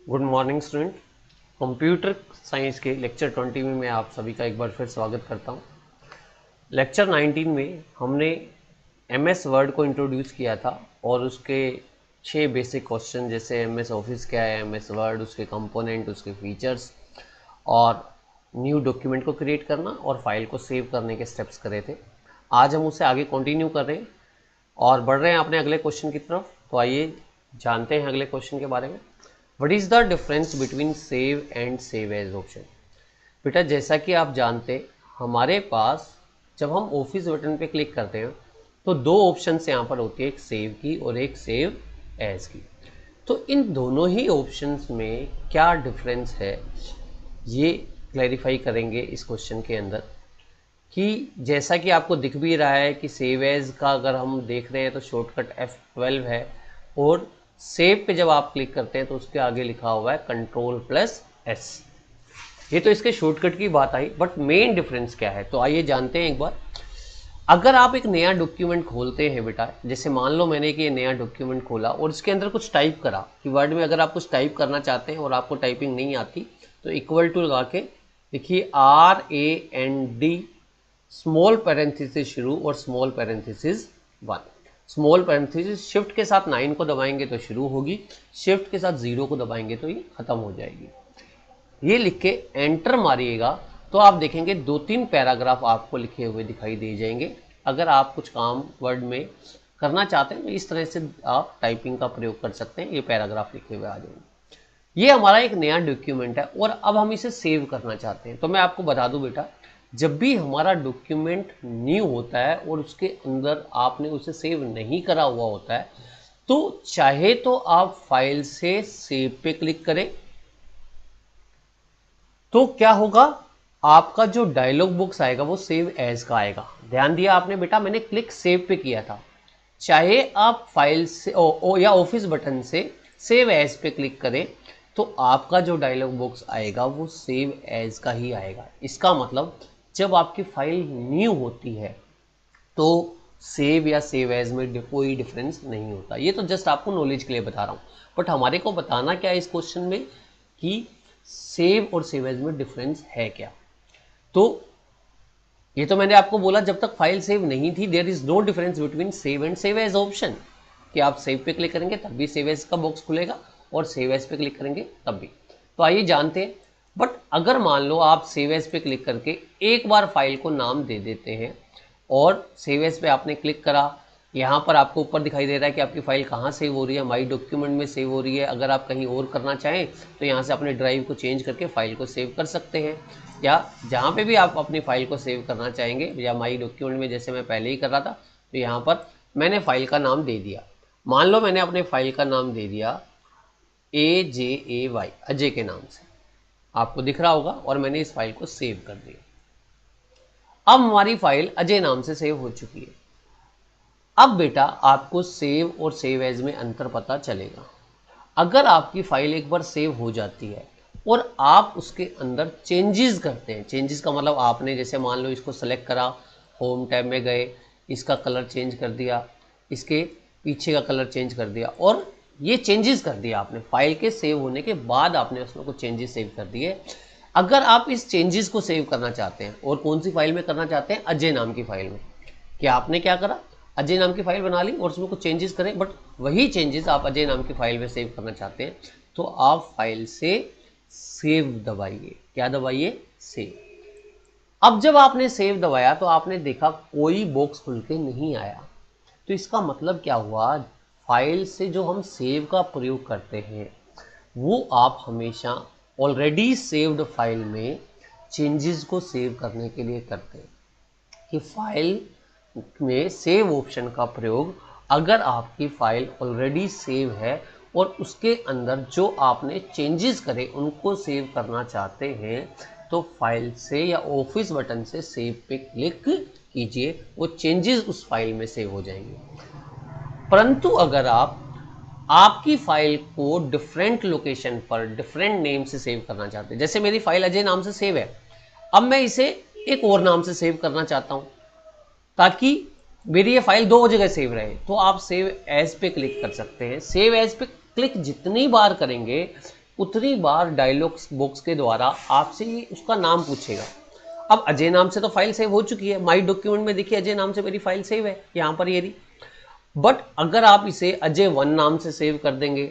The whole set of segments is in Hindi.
Good morning student. Computer science के लेक्चर 20 में मैं आप सभी का एक बार फिर स्वागत करता हूं। लेक्चर 19 में हमने एमएस वर्ड को इंट्रोड्यूस किया था और उसके 6 बेसिक क्वेश्चन जैसे एमएस ऑफिस क्या है, एमएस वर्ड, उसके कंपोनेंट, उसके फीचर्स और न्यू डॉक्यूमेंट को क्रिएट करना और फाइल को सेव करने के स्टेप्स करे थे। आज हम उससे आगे कंटिन्यू कर रहे हैं और बढ़ रहे हैं अपने अगले क्वेश्चन की तरफ। तो आइए जानते हैं अगले क्वेश्चन के बारे में। What is the difference between save and save as option. बेटा जैसा कि आप जानते हमारे पास जब हम ऑफिस बटन पे क्लिक करते हैं तो दो ऑप्शन यहाँ पर होती है, एक सेव की और एक सेव एज की। तो इन दोनों ही ऑप्शंस में क्या डिफरेंस है ये क्लैरिफाई करेंगे इस क्वेश्चन के अंदर। कि जैसा कि आपको दिख भी रहा है कि सेव एज का अगर हम देख रहे हैं तो शॉर्टकट F12 है और सेव पे जब आप क्लिक करते हैं तो उसके आगे लिखा हुआ है Ctrl+S। ये तो इसके शॉर्टकट की बात आई, बट मेन डिफरेंस क्या है तो आइए जानते हैं एक बार। अगर आप एक नया डॉक्यूमेंट खोलते हैं बेटा, जैसे मान लो मैंने कि ये नया डॉक्यूमेंट खोला और इसके अंदर कुछ टाइप करा कि वर्ड में अगर आप कुछ टाइप करना चाहते हैं और आपको टाइपिंग नहीं आती तो इक्वल टू लगा के देखिए RAND स्मॉल पैरेंथेसिस शुरू और small parenthesis 1। Small parenthesis shift के साथ 9 को दबाएंगे तो शुरू होगी, शिफ्ट के साथ 0 को दबाएंगे तो ये खत्म हो जाएगी। ये लिख के एंटर मारिएगा तो आप देखेंगे 2-3 पैराग्राफ आपको लिखे हुए दिखाई दे जाएंगे। अगर आप कुछ काम वर्ड में करना चाहते हैं तो इस तरह से आप टाइपिंग का प्रयोग कर सकते हैं, ये पैराग्राफ लिखे हुए आ जाएंगे। ये हमारा एक नया डॉक्यूमेंट है और अब हम इसे सेव करना चाहते हैं। तो मैं आपको बता दूं बेटा, जब भी हमारा डॉक्यूमेंट न्यू होता है और उसके अंदर आपने उसे सेव नहीं करा हुआ होता है तो चाहे तो आप फाइल से सेव पे क्लिक करें तो क्या होगा, आपका जो डायलॉग बॉक्स आएगा वो सेव एज का आएगा। ध्यान दिया आपने बेटा, मैंने क्लिक सेव पे किया था। चाहे आप फाइल से या ऑफिस बटन से सेव एज पे क्लिक करें तो आपका जो डायलॉग बॉक्स आएगा वो सेव एज का ही आएगा। इसका मतलब जब आपकी फाइल न्यू होती है तो सेव या सेव एज में कोई डिफरेंस नहीं होता। ये तो जस्ट आपको नॉलेज के लिए बता रहा हूँ, बट हमारे को बताना क्या है इस क्वेश्चन में कि सेव और सेव एज में डिफरेंस है क्या। तो ये तो मैंने आपको बोला जब तक फाइल सेव नहीं थी there is no difference between save and save as option, कि आप सेव पे क्लिक करेंगे तब भी सेव एज का बॉक्स खुलेगा और सेव एज पे क्लिक करेंगे तब भी। तो आइए जानते हैं। बट अगर मान लो आप सेव एज पे क्लिक करके एक बार फाइल को नाम दे देते हैं और सेव एज पे आपने क्लिक करा, यहाँ पर आपको ऊपर दिखाई दे रहा है कि आपकी फाइल कहाँ सेव हो रही है, माई डॉक्यूमेंट में सेव हो रही है। अगर आप कहीं और करना चाहें तो यहाँ से अपने ड्राइव को चेंज करके फाइल को सेव कर सकते हैं, या जहाँ पे भी आप अपनी फाइल को सेव करना चाहेंगे, या माई डॉक्यूमेंट में जैसे मैं पहले ही कर रहा था तो यहाँ पर मैंने फाइल का नाम दे दिया। मान लो मैंने अपने फाइल का नाम दे दिया AJAY, अजय के नाम से, आपको दिख रहा होगा, और मैंने इस फाइल को सेव कर दिया। अब हमारी फाइल अजय नाम से सेव हो चुकी है। अब बेटा आपको सेव और सेव एज में अंतर पता चलेगा। अगर आपकी फाइल एक बार सेव हो जाती है और आप उसके अंदर चेंजेस करते हैं, चेंजेस का मतलब आपने जैसे मान लो इसको सेलेक्ट करा, होम टैब में गए, इसका कलर चेंज कर दिया, इसके पीछे का कलर चेंज कर दिया, और ये चेंजेस कर दिया आपने फाइल के सेव होने के बाद, आपने उसमें कुछ चेंजेस सेव कर दिए। अगर आप इस चेंजेस को सेव करना चाहते हैं और कौन सी फाइल में करना चाहते हैं, अजय नाम की फाइल में, कि आपने क्या करा, अजय नाम की फाइल बना ली और उसमें कुछ चेंजेस करें, बट वही चेंजेस आप अजय नाम की फाइल में सेव करना चाहते हैं तो आप फाइल से सेव दबाइए। क्या दबाइए? सेव। अब जब आपने सेव दबाया तो आपने देखा कोई बॉक्स खुल के नहीं आया। तो इसका मतलब क्या हुआ, फाइल से जो हम सेव का प्रयोग करते हैं वो आप हमेशा ऑलरेडी सेव्ड फाइल में चेंजेस को सेव करने के लिए करते हैं। कि फाइल में सेव ऑप्शन का प्रयोग अगर आपकी फाइल ऑलरेडी सेव है और उसके अंदर जो आपने चेंजेस करे उनको सेव करना चाहते हैं तो फाइल से या ऑफिस बटन से सेव पे क्लिक कीजिए, वो चेंजेस उस फाइल में सेव हो जाएंगे। परंतु अगर आप आपकी फाइल को डिफरेंट लोकेशन पर डिफरेंट नेम से सेव करना चाहते हैं, जैसे मेरी फाइल अजय नाम से सेव है, अब मैं इसे एक और नाम से सेव करना चाहता हूं ताकि मेरी ये फाइल दो जगह सेव रहे, तो आप सेव एज पे क्लिक कर सकते हैं। सेव एज पे क्लिक जितनी बार करेंगे उतनी बार डायलॉग बॉक्स के द्वारा आपसे ये उसका नाम पूछेगा। अब अजय नाम से तो फाइल सेव हो चुकी है, माई डॉक्यूमेंट में देखिए अजय नाम से मेरी फाइल सेव है, यहां पर ये रही। बट अगर आप इसे अजय 1 नाम से सेव कर देंगे,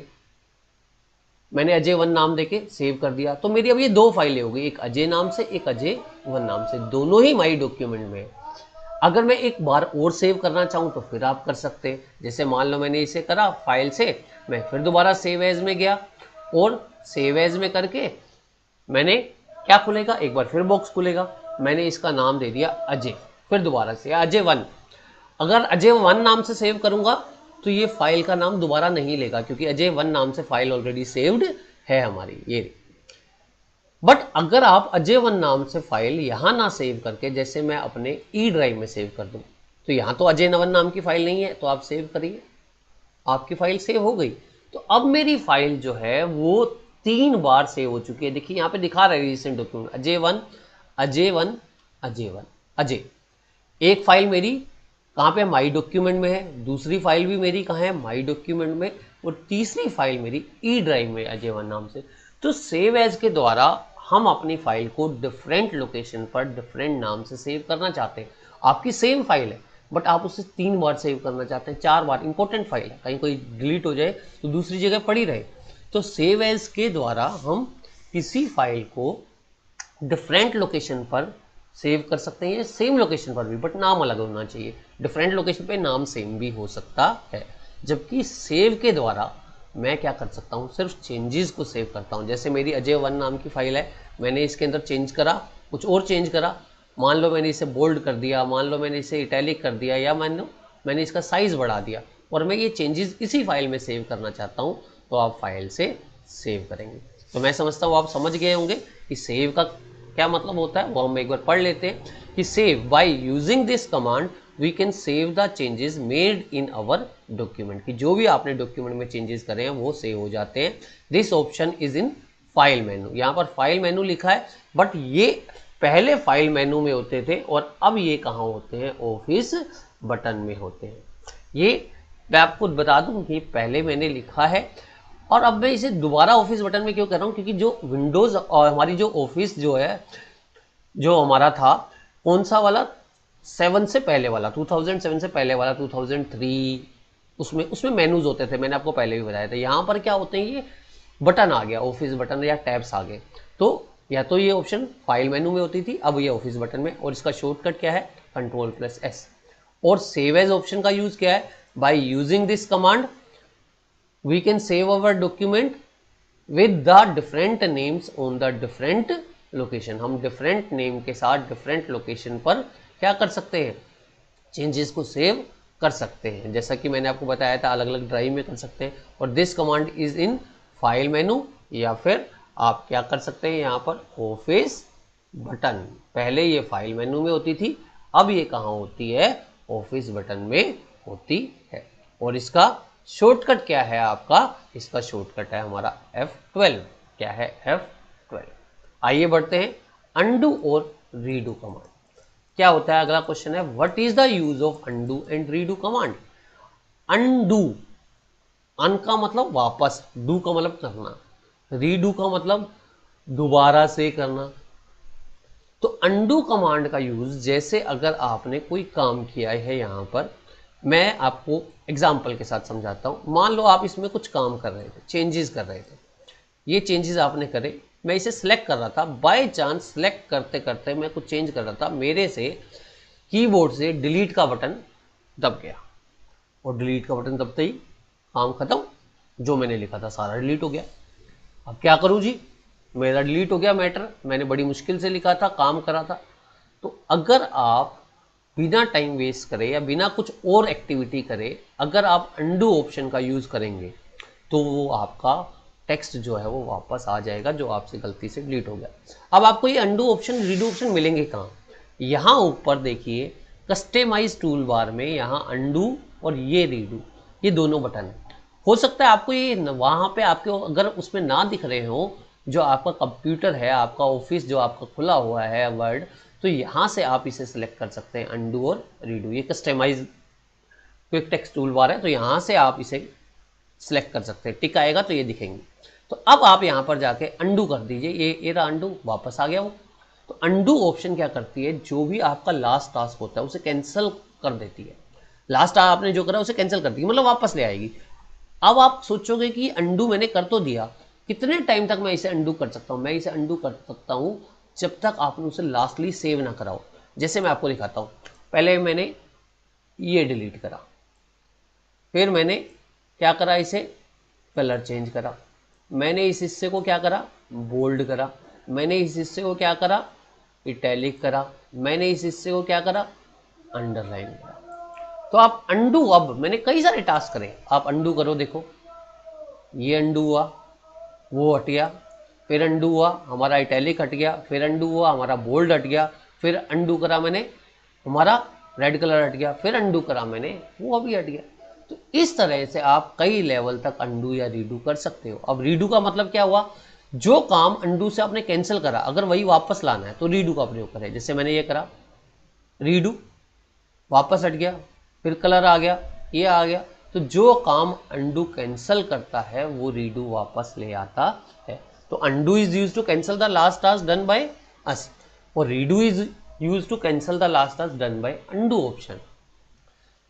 मैंने अजय 1 नाम देके सेव कर दिया, तो मेरी अब ये 2 फाइलें हो गई, एक अजय नाम से, एक अजय 1 नाम से, दोनों ही माई डॉक्यूमेंट में। अगर मैं एक बार और सेव करना चाहूँ तो फिर आप कर सकते हैं। जैसे मान लो मैंने इसे करा फाइल से, मैं फिर दोबारा सेव एज में गया और सेव एज में करके मैंने क्या खुलेगा, एक बार फिर बॉक्स खुलेगा, मैंने इसका नाम दे दिया अजय, फिर दोबारा से अजय 1। अगर अजय 1 नाम से सेव करूंगा तो ये फाइल का नाम दोबारा नहीं लेगा, क्योंकि अजय 1 नाम से फाइल ऑलरेडी सेव्ड है हमारी ये। बट अगर आप अजय 1 नाम से फाइल यहां ना सेव करके, जैसे मैं अपने ई ड्राइव में सेव कर दूं, तो यहां तो अजय 1 नाम की फाइल नहीं है, तो आप सेव करिए, आपकी फाइल सेव हो गई। तो अब मेरी फाइल जो है वो 3 बार सेव हो चुकी है। देखिए यहाँ पे दिखा रहा है रिसेंट डॉक्यूमेंट अजय 1, अजय 1, अजय 1, अजय। एक फाइल मेरी कहाँ पे माई डॉक्यूमेंट में है, दूसरी फाइल भी मेरी कहाँ है माई डॉक्यूमेंट में, और तीसरी फाइल मेरी ई ड्राइव में अजय 1 नाम से। तो सेव एज के द्वारा हम अपनी फाइल को डिफरेंट लोकेशन पर डिफरेंट नाम से सेव करना चाहते हैं। आपकी सेम फाइल है बट आप उसे 3 बार सेव करना चाहते हैं, 4 बार, इंपॉर्टेंट फाइल है, कहीं कोई डिलीट हो जाए तो दूसरी जगह पड़ी रहे। तो सेव एज के द्वारा हम किसी फाइल को डिफरेंट लोकेशन पर सेव कर सकते हैं, सेम लोकेशन पर भी, बट नाम अलग होना चाहिए। डिफरेंट लोकेशन पे नाम सेम भी हो सकता है। जबकि सेव के द्वारा मैं क्या कर सकता हूँ, सिर्फ चेंजेस को सेव करता हूँ। जैसे मेरी अजय 1 नाम की फाइल है, मैंने इसके अंदर चेंज करा, कुछ और चेंज करा, मान लो मैंने इसे बोल्ड कर दिया, मान लो मैंने इसे इटैलिक कर दिया, या मान लो मैंने इसका साइज बढ़ा दिया, और मैं ये चेंजेस इसी फाइल में सेव करना चाहता हूँ, तो आप फाइल से सेव करेंगे। तो मैं समझता हूँ आप समझ गए होंगे कि सेव का क्या मतलब होता है, वो हम एक बार पढ़ लेते हैं कि save by using this command we can save the changes made in our document, कि जो भी आपने डॉक्यूमेंट में चेंजेस करे हैं वो सेव हो जाते हैं। This option is in file menu, यहाँ पर फाइल मेनू लिखा है, बट ये पहले फाइल मेनू में होते थे और अब ये कहाँ होते हैं, ऑफिस बटन में होते हैं। ये मैं आपको बता दूं कि पहले मैंने लिखा है, और अब मैं इसे दोबारा ऑफिस बटन में क्यों कर रहा हूँ, क्योंकि जो विंडोज और हमारी जो ऑफिस जो है, जो हमारा था कौन सा वाला, 7 से पहले वाला, 2007 से पहले वाला, 2003, उसमें मेनूज होते थे, मैंने आपको पहले भी बताया था। यहाँ पर क्या होते हैं, ये बटन आ गया, ऑफिस बटन या टैब्स आ गए। तो या तो ये ऑप्शन फाइल मेनू में होती थी, अब ये ऑफिस बटन में, और इसका शॉर्टकट क्या है, Ctrl+S। और सेव एज ऑप्शन का यूज क्या है, bye using this command we can save our document with the different names on the different location। हम different name के साथ different location पर क्या कर सकते हैं, चेंजेस को सेव कर सकते हैं। जैसा कि मैंने आपको बताया था अलग अलग ड्राइव में कर सकते हैं, और this command is in file menu, या फिर आप क्या कर सकते हैं यहाँ पर ऑफिस बटन। पहले ये फाइल मेनू में होती थी, अब ये कहाँ होती है, ऑफिस बटन में होती है। और इसका शॉर्टकट क्या है आपका, इसका शॉर्टकट है हमारा F12। क्या है, F12। आइए बढ़ते हैं अनडू और रीडू कमांड। क्या होता है, अगला क्वेश्चन है, what is the use of undo and redo command. Undo, un का मतलब वापस, डू का मतलब करना, रीडू का मतलब दोबारा से करना। तो अनडू कमांड का यूज, जैसे अगर आपने कोई काम किया है, यहां पर मैं आपको एग्जाम्पल के साथ समझाता हूं। मान लो आप इसमें कुछ काम कर रहे थे, चेंजेस कर रहे थे, ये चेंजेस आपने करे, मैं इसे सिलेक्ट कर रहा था, बाय चांस सिलेक्ट करते करते मैं कुछ चेंज कर रहा था, मेरे से कीबोर्ड से डिलीट का बटन दब गया, और डिलीट का बटन दबते ही काम खत्म, जो मैंने लिखा था सारा डिलीट हो गया। अब क्या करूं जी, मेरा डिलीट हो गया मैटर, मैंने बड़ी मुश्किल से लिखा था, काम करा था। तो अगर आप बिना टाइम वेस्ट करे या बिना कुछ और एक्टिविटी करे अगर आप अंडू ऑप्शन का यूज करेंगे, तो वो आपका टेक्स्ट जो है वो वापस आ जाएगा जो आपसे गलती से डिलीट हो गया। अब आपको ये अंडू ऑप्शन, रीडू ऑप्शन मिलेंगे कहाँ, यहाँ ऊपर देखिए कस्टमाइज टूल बार में, यहाँ अंडू और ये रीडू, ये दोनों बटन है। हो सकता है आपको ये वहाँ पे आपके अगर उसमें ना दिख रहे हो, जो आपका कंप्यूटर है, आपका ऑफिस जो आपका खुला हुआ है वर्ड, तो यहाँ से आप इसे सिलेक्ट कर सकते हैं अंडू और रीडू। ये customize quick text tool bar है, तो यहाँ से आप इसे सिलेक्ट कर सकते हैं, टिक आएगा तो ये दिखेंगे। तो अब आप यहाँ पर जाके अंडू कर दीजिए, ये रहा अंडू, वापस आ गया वो। तो अंडू ऑप्शन क्या करती है, जो भी आपका लास्ट टास्क होता है उसे कैंसिल कर देती है। लास्ट आपने जो करा उसे कैंसिल कर दी, मतलब वापस ले आएगी। अब आप सोचोगे कि अंडू मैंने कर तो दिया, कितने टाइम तक मैं इसे अंडू कर सकता हूँ? मैं इसे अंडू कर सकता हूँ जब तक आपने उसे लास्टली सेव ना कराओ। जैसे मैं आपको दिखाता हूँ, पहले मैंने ये डिलीट करा, फिर मैंने क्या करा, इसे कलर चेंज करा, मैंने इस हिस्से को क्या करा, बोल्ड करा, मैंने इस हिस्से को क्या करा, इटैलिक करा, मैंने इस हिस्से को क्या करा, अंडरलाइन करा। तो आप अंडू, अब मैंने कई सारे टास्क करे, आप अंडू करो, देखो ये अंडू हुआ, वो हट गया, फिर अंडू हुआ, हमारा इटैलिक हट गया, फिर अंडू हुआ, हमारा बोल्ड हट गया, फिर अंडू करा मैंने, हमारा रेड कलर हट गया, फिर अंडू करा मैंने, वो अभी हट गया। तो इस तरह से आप कई लेवल तक अंडू या रीडू कर सकते हो। अब रीडू का मतलब क्या हुआ, जो काम अंडू से आपने कैंसिल करा अगर वही वापस लाना है तो रीडू का प्रयोग करें। जैसे मैंने ये करा, रीडू, वापस हट गया, फिर कलर आ गया, ये आ गया। तो जो काम अंडू कैंसिल करता है वो रीडू वापस ले आता है। तो undo is use to cancel the last task done by us, और redo is use to cancel the last task done by undo option.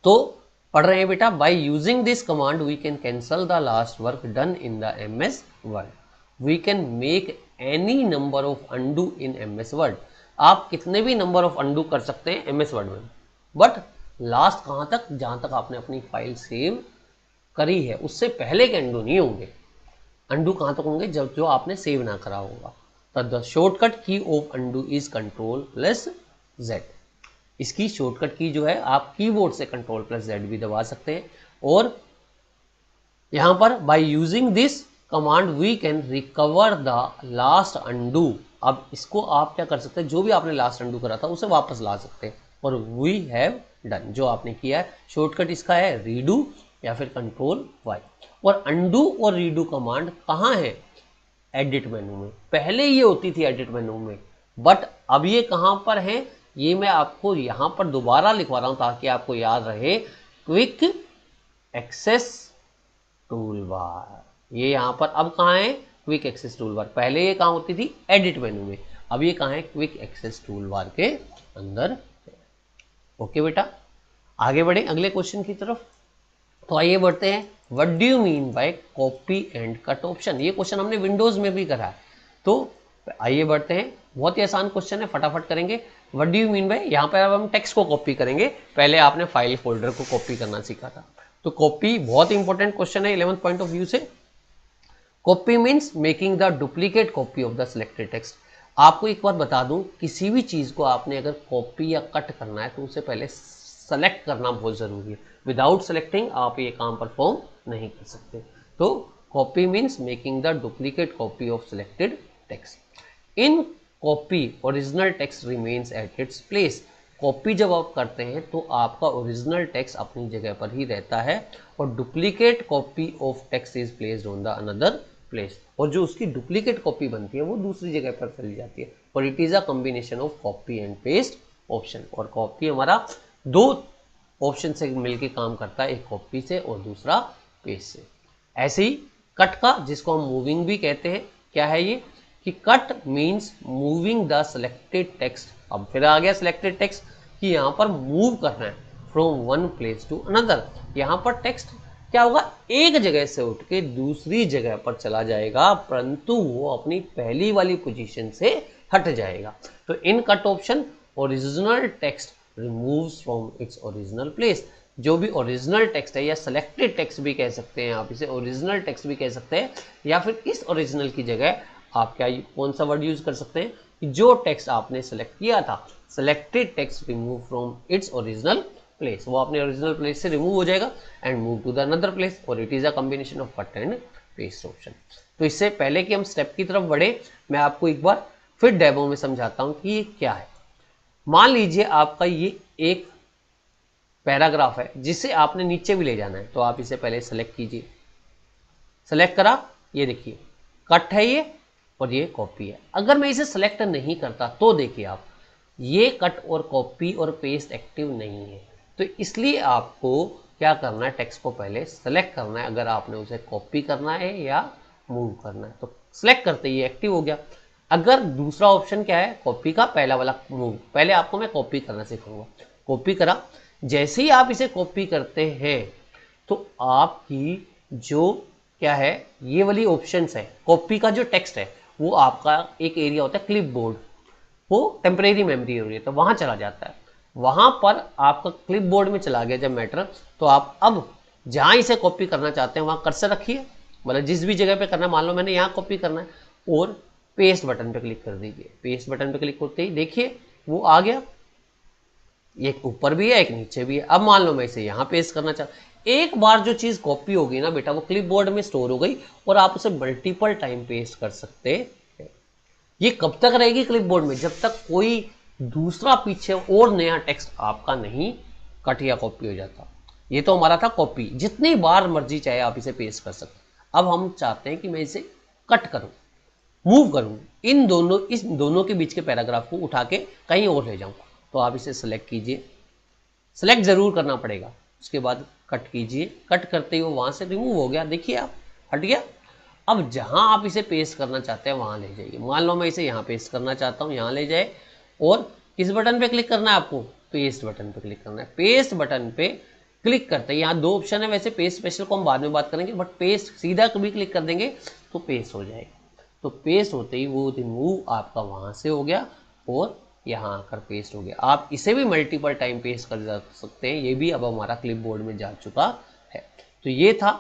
तो पढ़ रहे हैं बेटा, by using this command we can cancel the last work done in the MS word, we can make any number of undo in MS word. आप कितने भी नंबर ऑफ अंडू कर सकते हैं एमएस वर्ड में, बट लास्ट कहां तक, जहां तक आपने अपनी फाइल सेव करी है उससे पहले के अंडू नहीं होंगे। अंडू कहां तक होंगे, जब जो आपने सेव ना करा होगा। तो द शॉर्टकट की of undo is control plus Z. इसकी शॉर्टकट की जो है आप कीबोर्ड से कंट्रोल प्लस जेड भी दबा सकते हैं। और यहां पर by using this command we can recover the last undo. अब इसको आप क्या कर सकते हैं, जो भी आपने लास्ट अंडू करा था उसे वापस ला सकते हैं। और वी हैव डन, जो आपने किया है, शॉर्टकट इसका है रीडू या फिर कंट्रोल वाई। और अंडू और रीडू कमांड कहाँ है, एडिट मेनू में। पहले ये होती थी एडिट मेनू में, बट अब ये कहां पर है, ये मैं आपको यहां पर दोबारा लिखवा रहा हूं ताकि आपको याद रहे। क्विक एक्सेस टूल बार, ये यहां पर अब कहां है, क्विक एक्सेस टूल बार। पहले ये कहां होती थी, एडिट मेनू में, अब ये कहां है, क्विक एक्सेस टूल बार के अंदर। ओके बेटा, आगे बढ़े अगले क्वेश्चन की तरफ। तो आइए बढ़ते हैं, what do you mean by copy and cut option. ये क्वेश्चन हमने विंडोज में भी करा है। तो आइए बढ़ते हैं, बहुत ही आसान क्वेश्चन है, फटाफट करेंगे। What do you mean by, यहाँ पर अब हम टेक्स्ट को कॉपी करेंगे, पहले आपने फाइल फोल्डर को कॉपी करना सीखा था। तो कॉपी बहुत इंपॉर्टेंट क्वेश्चन है 11th पॉइंट ऑफ व्यू से। Copy means making the duplicate copy of the selected text. आपको एक बार बता दूं, किसी भी चीज को आपने अगर कॉपी या कट करना है तो उसे पहले सेलेक्ट करना बहुत जरूरी है। विदाउट सेलेक्टिंग आप ये काम परफॉर्म नहीं कर सकते। तो copy means making the duplicate copy of selected text. In copy original text remains at its place. Copy जब आप करते हैं तो आपका ओरिजिनल टेक्स्ट अपनी जगह पर ही रहता है, और duplicate copy of text is placed on the another place. और जो उसकी डुप्लीकेट कॉपी बनती है वो दूसरी जगह पर चली जाती है। और it is a combination of copy and paste option. और कॉपी हमारा दो ऑप्शन से मिलकर काम करता है, एक कॉपी से और दूसरा पेस्ट से। ऐसे ही कट का, जिसको हम मूविंग भी कहते हैं, क्या है ये, कि cut means moving the selected text. अब फिर आ गया सिलेक्टेड टेक्स्ट कि यहाँ पर मूव करना है from one place to another. यहाँ पर टेक्स्ट क्या होगा, एक जगह से उठ के दूसरी जगह पर चला जाएगा, परंतु वो अपनी पहली वाली पोजीशन से हट जाएगा। तो in cut option original text removes from its original place. जो भी ओरिजिनल टेक्स्ट है, या सिलेक्टेड टेक्स्ट भी कह सकते हैं आप इसे, ओरिजिनल टेक्स्ट भी कह सकते हैं, या फिर इस ओरिजिनल की जगह आप क्या कौन सा वर्ड यूज कर सकते हैं, कि जो टेक्स्ट आपने सेलेक्ट किया था, selected text remove from its original place, वो अपने ओरिजिनल प्लेस से रिमूव हो जाएगा and move to the another place. और it is a combination of cut and paste option. तो इससे पहले कि हम स्टेप की तरफ बढ़े, मैं आपको एक बार फिर डेमो में समझाता हूं कि ये क्या है। मान लीजिए आपका ये एक पैराग्राफ है जिसे आपने नीचे भी ले जाना है, तो आप इसे पहले सेलेक्ट कीजिए। सेलेक्ट करा, ये देखिए कट है ये, और ये कॉपी है। अगर मैं इसे सेलेक्ट नहीं करता तो देखिए आप, ये कट और कॉपी और पेस्ट एक्टिव नहीं है। तो इसलिए आपको क्या करना है, टेक्स्ट को पहले सेलेक्ट करना है अगर आपने उसे कॉपी करना है या मूव करना है। तो सिलेक्ट करते ही एक्टिव हो गया। अगर दूसरा ऑप्शन क्या है, कॉपी का पहला वाला मूव, पहले आपको मैं कॉपी करना सिखाऊंगा। कॉपी करा, जैसे ही आप इसे कॉपी करते हैं तो आपकी जो क्या है, ये वाली ऑप्शंस है, कॉपी का जो टेक्स्ट है वो आपका एक एरिया होता है क्लिपबोर्ड, वो टेम्परेरी मेमोरी हो रही है तो वहां चला जाता है। वहां पर आपका क्लिपबोर्ड में चला गया जब मैटर, तो आप अब जहां इसे कॉपी करना चाहते हैं वहां कर्सर रखिए, मतलब जिस भी जगह पे करना है, मान लो मैंने यहाँ कॉपी करना है, और पेस्ट बटन पे क्लिक कर दीजिए। पेस्ट बटन पे क्लिक करते ही देखिए वो आ गया, एक ऊपर भी है एक नीचे भी है। अब मान लो मैं इसे यहाँ पेस्ट करना चाहता, एक बार जो चीज कॉपी होगी ना बेटा वो क्लिपबोर्ड में स्टोर हो गई और आप उसे मल्टीपल टाइम पेस्ट कर सकते हैं। ये कब तक रहेगी क्लिपबोर्ड में, जब तक कोई दूसरा पीछे और नया टेक्स्ट आपका नहीं कट या कॉपी हो जाता। ये तो हमारा था कॉपी, जितनी बार मर्जी चाहे आप इसे पेस्ट कर सकते। अब हम चाहते हैं कि मैं इसे कट करूं, मूव करूं, इस दोनों के बीच के पैराग्राफ को उठा के कहीं और ले जाऊं। तो आप इसे सेलेक्ट कीजिए, सेलेक्ट जरूर करना पड़ेगा, उसके बाद कट कीजिए। कट करते ही वो वहां से रिमूव हो गया, देखिए आप हट गया। अब जहां आप इसे पेस्ट करना चाहते हैं वहां ले जाइए। मान लो मैं इसे यहाँ पेस्ट करना चाहता हूँ, यहाँ ले जाए, और किस बटन पे क्लिक करना है आपको, पेस्ट बटन पे क्लिक करना है। पेस्ट बटन पे क्लिक करते हैं, यहाँ दो ऑप्शन है, वैसे पेस्ट स्पेशल को हम बाद में बात करेंगे, बट पेस्ट सीधा कभी क्लिक कर देंगे तो पेस्ट हो जाएगा। तो पेस्ट होते ही वो रिमूव आपका वहां से हो गया और यहाँ आकर पेस्ट हो गया। आप इसे भी मल्टीपल टाइम पेस्ट कर सकते हैं, ये भी अब हमारा क्लिपबोर्ड में जा चुका है। तो ये था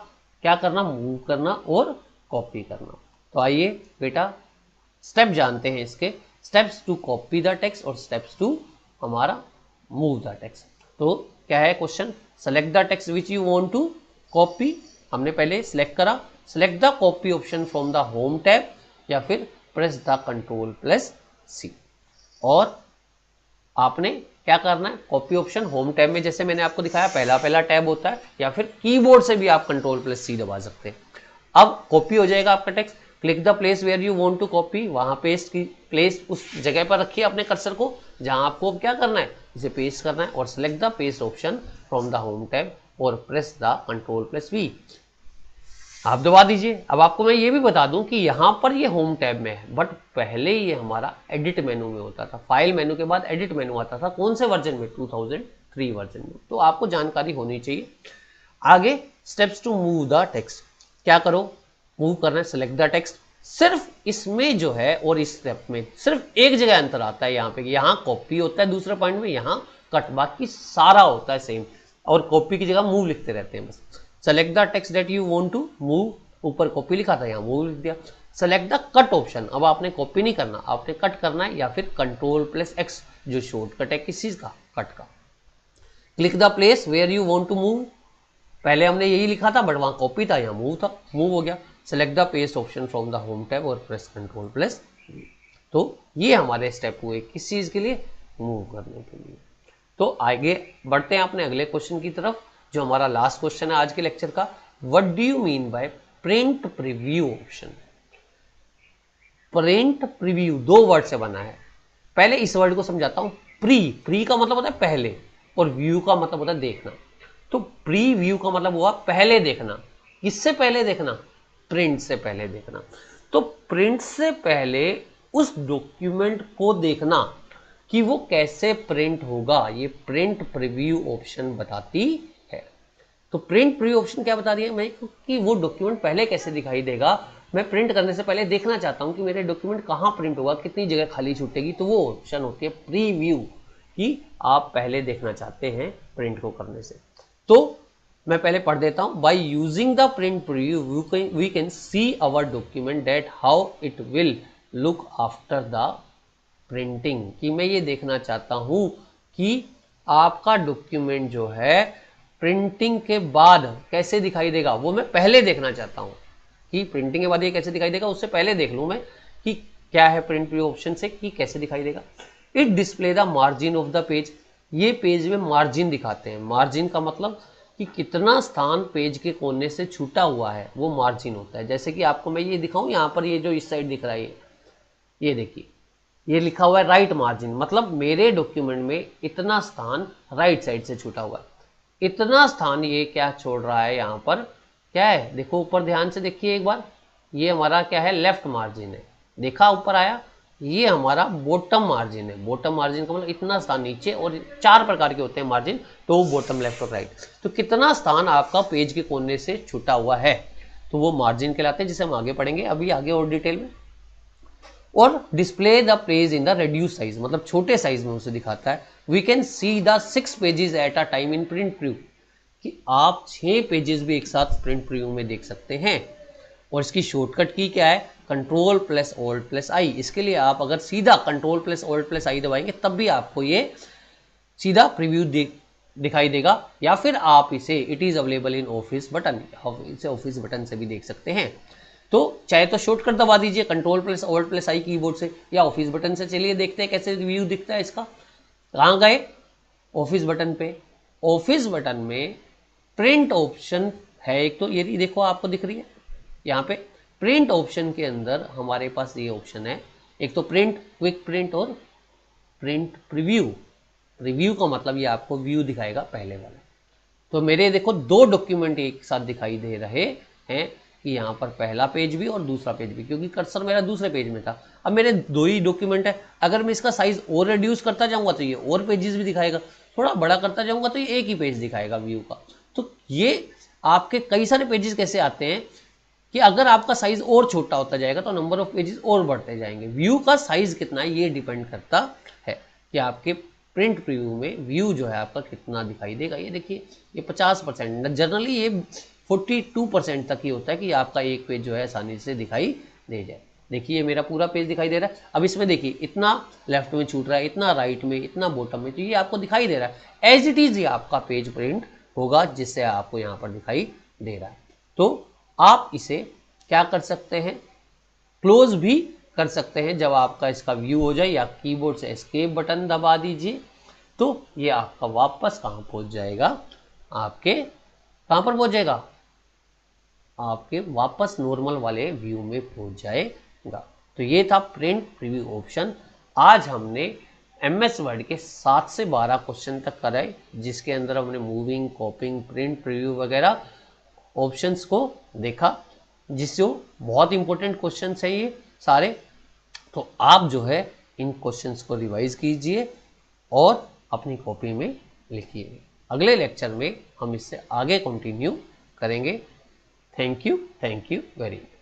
क्या करना, मूव करना और कॉपी करना। तो आइए बेटा स्टेप जानते हैं इसके, steps to copy the text और स्टेप्स टू हमारा मूव द टेक्स्ट। तो क्या है question, select the text which you want to copy, हमने पहले सिलेक्ट करा, select the copy option from the home tab या फिर press the control plus C. और आपने क्या करना है, कॉपी ऑप्शन होम टैब में जैसे मैंने आपको दिखाया पहला टैब होता है, या फिर कीबोर्ड से भी आप कंट्रोल प्लस सी दबा सकते हैं। अब कॉपी हो जाएगा आपका text. Click the place where you want to copy, वहां पेस्ट की प्लेस उस जगह पर रखिए अपने कर्सर को जहां आपको क्या करना है, इसे पेस्ट करना है, और select the paste option from the home tab और press the control plus V, आप दबा दीजिए। अब आपको मैं ये भी बता दूं कि यहां पर ये होम टैब में है, बट पहले ये हमारा एडिट मेनू में होता था। फाइल मेनू के बाद एडिट मेनू आता था, कौन से वर्जन में, 2003 वर्जन में। तो आपको जानकारी होनी चाहिए। आगे steps to move the text, क्या करो, मूव करना है, सेलेक्ट द टेक्स्ट। सिर्फ इसमें जो है और इस स्टेप में सिर्फ एक जगह अंतर आता है, यहाँ पे यहाँ कॉपी होता है दूसरे पॉइंट में, यहाँ कट, बाकी सारा होता है सेम, और कॉपी की जगह मूव लिखते रहते हैं बस। Select the text that you want to move, ऊपर कॉपी लिखा था यहाँ मूव लिख दिया। सेलेक्ट द कट ऑप्शन, अब आपने कॉपी नहीं करना, आपने कट करना है, या फिर कंट्रोल प्लस एक्स जो शॉर्टकट है किस चीज का, कट का। Click the place where you want to move, पहले हमने यही लिखा था बट वहां कॉपी था, यहाँ मूव था, मूव हो गया। Select the paste option from the home tab और प्रेस कंट्रोल प्लस। तो ये हमारे स्टेप हुए किस चीज के लिए, मूव करने के लिए। तो आगे बढ़ते हैं अपने अगले क्वेश्चन की तरफ, जो हमारा लास्ट क्वेश्चन है आज के लेक्चर का। What do you mean by print preview option. Print preview दो वर्ड से बना है, पहले इस वर्ड को समझाता हूं। प्री का मतलब होता है पहले, और व्यू का मतलब होता है देखना। तो प्री व्यू का मतलब हुआ पहले देखना, किससे पहले देखना, प्रिंट से पहले देखना। तो प्रिंट से पहले उस डॉक्यूमेंट को देखना कि वो कैसे प्रिंट होगा, ये प्रिंट प्रीव्यू ऑप्शन बताती है। तो प्रिंट प्रीव्यू ऑप्शन क्या बता रही है मैं, कि वो डॉक्यूमेंट पहले कैसे दिखाई देगा। मैं प्रिंट करने से पहले देखना चाहता हूं कि मेरे डॉक्यूमेंट कहां प्रिंट होगा, कितनी जगह खाली छूटेगी, तो वो ऑप्शन होती है प्रीव्यू, कि आप पहले देखना चाहते हैं प्रिंट को करने से। तो मैं पहले पढ़ देता हूं। By using the print preview we can see our document that how it will look after the printing, कि मैं ये देखना चाहता हूं कि आपका डॉक्यूमेंट जो है प्रिंटिंग के बाद कैसे दिखाई देगा, वो मैं पहले देखना चाहता हूं कि प्रिंटिंग के बाद ये कैसे दिखाई देगा, उससे पहले देख लूं मैं कि क्या है प्रिंट प्रीव्यू ऑप्शन से, कि कैसे दिखाई देगा। It display the margin of the page, ये पेज में मार्जिन दिखाते हैं। मार्जिन का मतलब कि कितना स्थान पेज के कोने से छूटा हुआ है, वो मार्जिन होता है। जैसे कि आपको मैं ये दिखाऊं, यहाँ पर ये जो इस साइड दिख रहा है, ये देखिए, ये लिखा हुआ है राइट मार्जिन, मतलब मेरे डॉक्यूमेंट में इतना स्थान राइट साइड से छूटा हुआ है। इतना स्थान ये क्या छोड़ रहा है, यहाँ पर क्या है, देखो ऊपर ध्यान से देखिए एक बार, ये हमारा क्या है, लेफ्ट मार्जिन है, देखा ऊपर आया, ये हमारा बॉटम मार्जिन है। बॉटम मार्जिन का मतलब इतना स्थान नीचे, और 4 प्रकार के होते हैं मार्जिन, तो बॉटम, लेफ्ट और राइट। तो कितना स्थान आपका पेज के कोने से छुटा हुआ है, तो वो मार्जिन कहलाते हैं, जिसे हम आगे पढ़ेंगे अभी आगे और डिटेल में। और display the page in the reduce size, मतलब छोटे साइज में उसे दिखाता है। We can see the 6 pages at a time in print preview, कि आप 6 पेजेस भी एक साथ प्रिंट प्रीव्यू में देख सकते हैं। और इसकी शॉर्टकट की क्या है, कंट्रोल प्लस ऑल्ट प्लस आई। इसके लिए आप अगर सीधा कंट्रोल प्लस ऑल्ट प्लस आई दबाएंगे तब भी आपको ये सीधा प्रीव्यू दिखाई देगा, या फिर आप इसे it is available in office button, इसे ऑफिस बटन से भी देख सकते हैं। तो चाहे तो शॉर्टकट दबा दीजिए कंट्रोल प्लस ऑल्ट प्लस आई कीबोर्ड से, या ऑफिस बटन से। चलिए देखते हैं कैसे व्यू दिखता है इसका। कहाँ गए, ऑफिस बटन पे। ऑफिस बटन में प्रिंट ऑप्शन है एक, तो ये देखो आपको दिख रही है यहाँ पे। प्रिंट ऑप्शन के अंदर हमारे पास ये ऑप्शन है, एक तो प्रिंट, क्विक प्रिंट और प्रिंट प्रीव्यू। प्रीव्यू का मतलब ये आपको व्यू दिखाएगा पहले वाला। तो मेरे देखो 2 डॉक्यूमेंट एक साथ दिखाई दे रहे हैं, कि यहाँ पर पहला पेज भी और दूसरा पेज भी, क्योंकि कर्सर मेरा दूसरे पेज में था। अब मेरे 2 ही डॉक्यूमेंट है, अगर मैं इसका साइज और रिड्यूस करता जाऊंगा तो ये और पेजेस भी दिखाएगा, थोड़ा बड़ा करता जाऊंगा तो ये एक ही पेज दिखाएगा व्यू का। तो ये आपके कई सारे पेजेस कैसे आते हैं कि अगर आपका साइज और छोटा होता जाएगा तो नंबर ऑफ पेजेस और बढ़ते जाएंगे। व्यू का साइज कितना है ये डिपेंड करता है कि आपके प्रिंट प्रीव्यू में व्यू जो है आपका कितना दिखाई देगा। ये देखिए ये 50%, जनरली ये 42% तक ही होता है कि आपका एक पेज जो है आसानी से दिखाई दे जाए। देखिए मेरा पूरा पेज दिखाई दे रहा है। अब इसमें देखिए इतना लेफ्ट में छूट रहा है, इतना राइट में, इतना बॉटम में, तो ये आपको दिखाई दे रहा है। एज इट इज ये आपका पेज प्रिंट होगा जिससे आपको यहाँ पर दिखाई दे रहा है। तो आप इसे क्या कर सकते हैं, क्लोज भी कर सकते हैं जब आपका इसका व्यू हो जाए, या कीबोर्ड से एस्केप बटन दबा दीजिए तो ये आपका वापस कहाँ पहुंच जाएगा, आपके कहाँ पर पहुंच जाएगा, आपके वापस नॉर्मल वाले व्यू में पहुंच जाएगा। तो ये था प्रिंट प्रीव्यू ऑप्शन। आज हमने MS वर्ड के 7 से 12 क्वेश्चन तक कराए, जिसके अंदर हमने मूविंग, कॉपिंग, प्रिंट प्रीव्यू वगैरह ऑप्शंस को देखा, जिससे बहुत इंपॉर्टेंट क्वेश्चन है ये सारे। तो आप जो है इन क्वेश्चंस को रिवाइज कीजिए और अपनी कॉपी में लिखिए। अगले लेक्चर में हम इससे आगे कंटिन्यू करेंगे। Thank you very much.